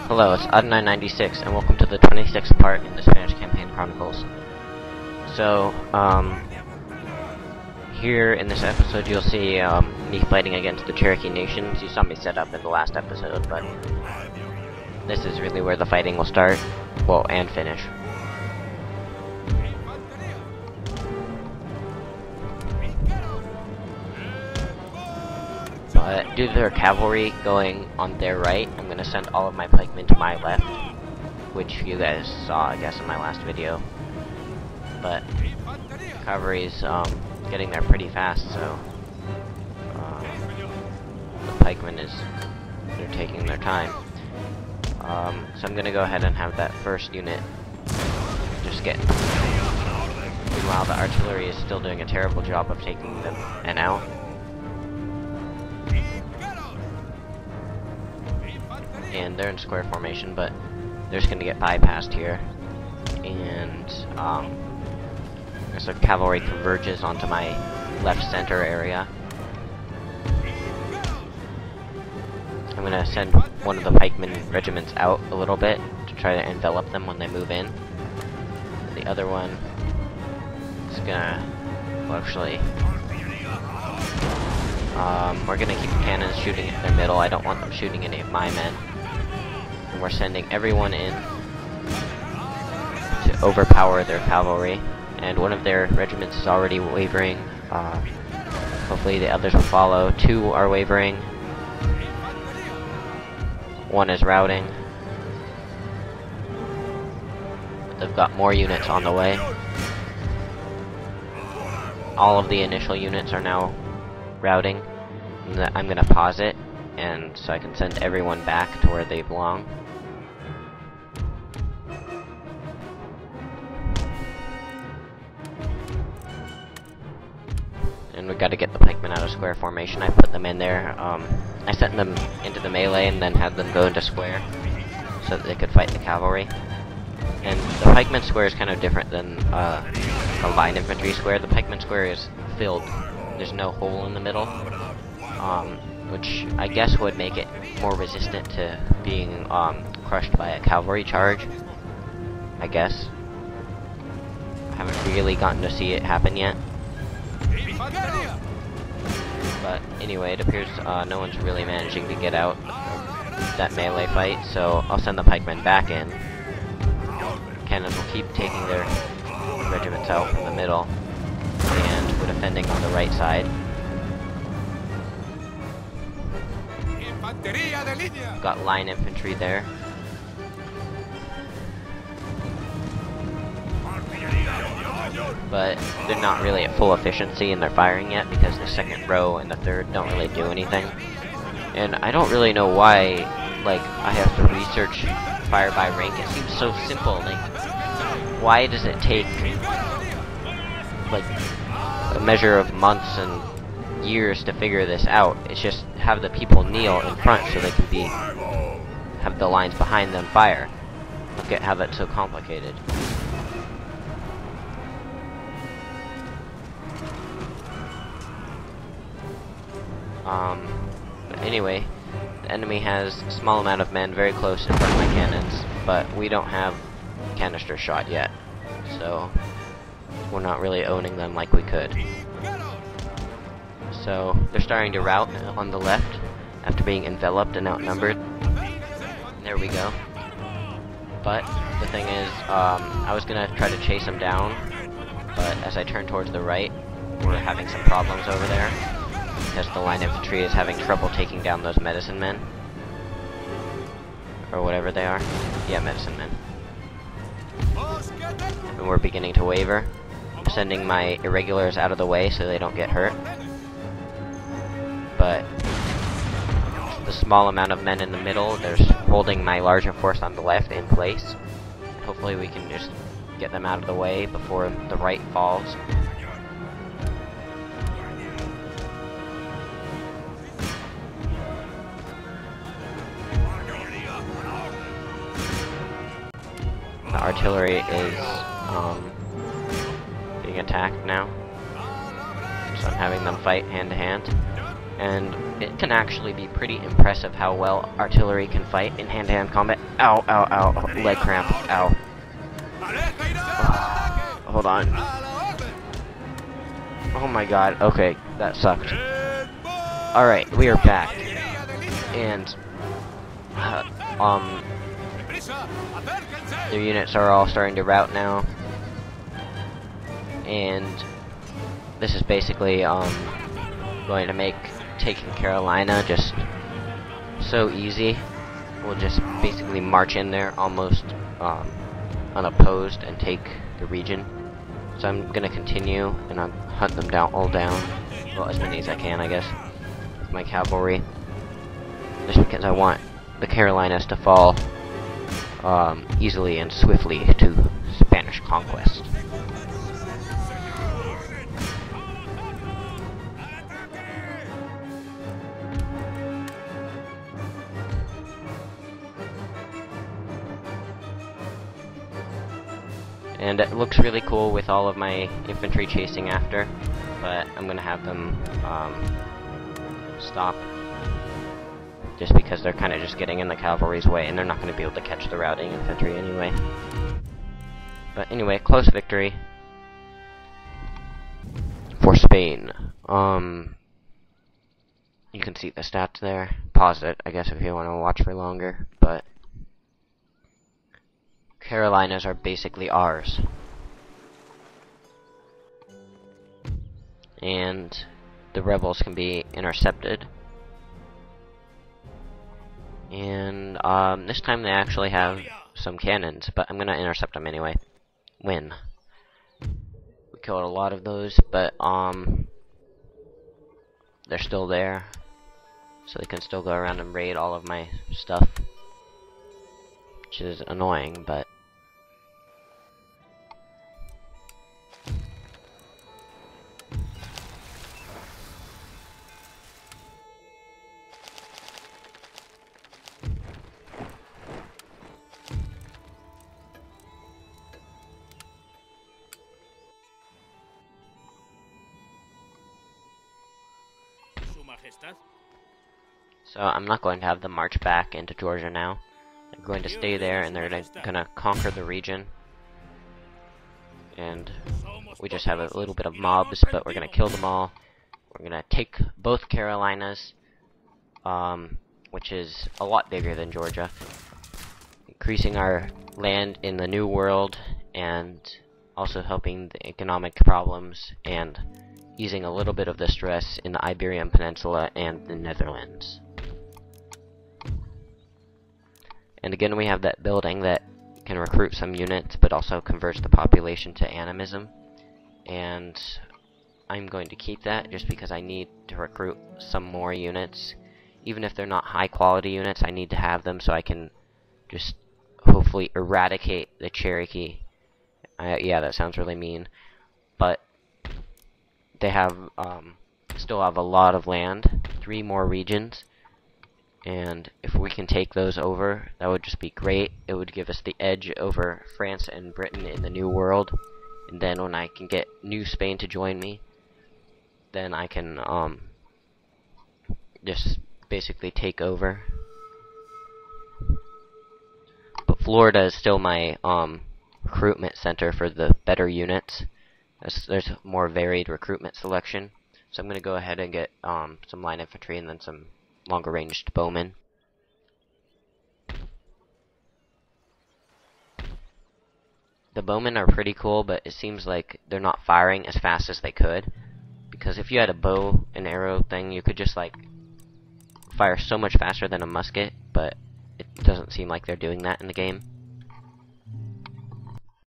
Hello, it's Odd996, and welcome to the 26th part in the Spanish campaign Chronicles. So, here in this episode you'll see me fighting against the Cherokee nations. You saw me set up in the last episode, but this is really where the fighting will start, well, and finish. But due to their cavalry going on their right, I'm going to send all of my pikemen to my left, which you guys saw, I guess, in my last video. But cavalry's getting there pretty fast, so the pikemen they're taking their time. So I'm going to go ahead and have that first unit just get. Meanwhile, the artillery is still doing a terrible job of taking them and out. And they're in square formation, but they're just gonna get bypassed here. And as the cavalry converges onto my left center area, I'm gonna send one of the pikeman regiments out a little bit to try to envelop them when they move in. The other one is gonna, well, actually, we're gonna keep the cannons shooting at their middle. I don't want them shooting any of my men. And we're sending everyone in to overpower their cavalry. And one of their regiments is already wavering. Hopefully the others will follow. Two are wavering. One is routing. They've got more units on the way. All of the initial units are now routing. I'm gonna pause it, and so I can send everyone back to where they belong. And we gotta get the pikemen out of square formation. I put them in there. I sent them into the melee and then had them go into square so that they could fight the cavalry. And the pikeman square is kind of different than a line infantry square. The pikeman square is filled. There's no hole in the middle, which I guess would make it more resistant to being crushed by a cavalry charge. I guess. I haven't really gotten to see it happen yet. But anyway, it appears no one's really managing to get out of that melee fight, so I'll send the pikemen back in. Cannons will keep taking their regiments out from the middle, and we're defending on the right side. Got line infantry there. But they're not really at full efficiency in their firing yet because the second row and the third don't really do anything. And I don't really know why, like, I have to research fire by rank. It seems so simple. Like, why does it take, like, a measure of months and years to figure this out? It's just have the people kneel in front so they can have the lines behind them fire. Look at how that's so complicated. But anyway, the enemy has a small amount of men very close in front of my cannons, but we don't have canister shot yet, so we're not really owning them like we could. So they're starting to rout on the left after being enveloped and outnumbered. There we go. But the thing is, I was gonna try to chase them down, but as I turn towards the right, we're having some problems over there because the line infantry is having trouble taking down those medicine men, or whatever they are. Yeah, medicine men. And we're beginning to waver. I'm sending my irregulars out of the way so they don't get hurt. But the small amount of men in the middle, they're holding my larger force on the left in place. Hopefully we can just get them out of the way before the right falls. The artillery is being attacked now, so I'm having them fight hand to hand. and it can actually be pretty impressive how well artillery can fight in hand-to-hand combat. Ow, ow, ow, leg cramp, ow. Hold on. Oh my god, okay, that sucked. Alright, we are back. And, their units are all starting to rout now. And this is basically, going to make taking Carolina just so easy. We'll just basically march in there almost, unopposed and take the region. So I'm gonna continue and I'll hunt them all down. Well, as many as I can, I guess, with my cavalry. Just because I want the Carolinas to fall easily and swiftly to Spanish conquest. And it looks really cool with all of my infantry chasing after, but I'm gonna have them stop, just because they're kind of just getting in the cavalry's way, and they're not going to be able to catch the routing infantry anyway. But anyway, close victory for Spain. You can see the stats there. Pause it, I guess, if you want to watch for longer, but Carolinas are basically ours. And the rebels can be intercepted. And this time they actually have some cannons, but I'm gonna intercept them anyway. Win. We killed a lot of those, but they're still there, so they can still go around and raid all of my stuff, which is annoying, but so I'm not going to have them march back into Georgia now. They're going to stay there, and they're gonna conquer the region. And we just have a little bit of mobs, but we're gonna kill them all. We're gonna take both Carolinas, which is a lot bigger than Georgia, increasing our land in the New World, and also helping the economic problems and easing a little bit of the stress in the Iberian Peninsula and the Netherlands. And again, we have that building that can recruit some units, but also converts the population to animism. And I'm going to keep that just because I need to recruit some more units. Even if they're not high quality units, I need to have them so I can just hopefully eradicate the Cherokee. Yeah, that sounds really mean. But they have still have a lot of land, 3 more regions, and if we can take those over, that would just be great. It would give us the edge over France and Britain in the New World, and then when I can get New Spain to join me, then I can just basically take over. But Florida is still my recruitment center for the better units. There's more varied recruitment selection, so I'm going to go ahead and get some line infantry and then some longer ranged bowmen. The bowmen are pretty cool, but it seems like they're not firing as fast as they could, because if you had a bow and arrow thing, you could just like fire so much faster than a musket, but it doesn't seem like they're doing that in the game.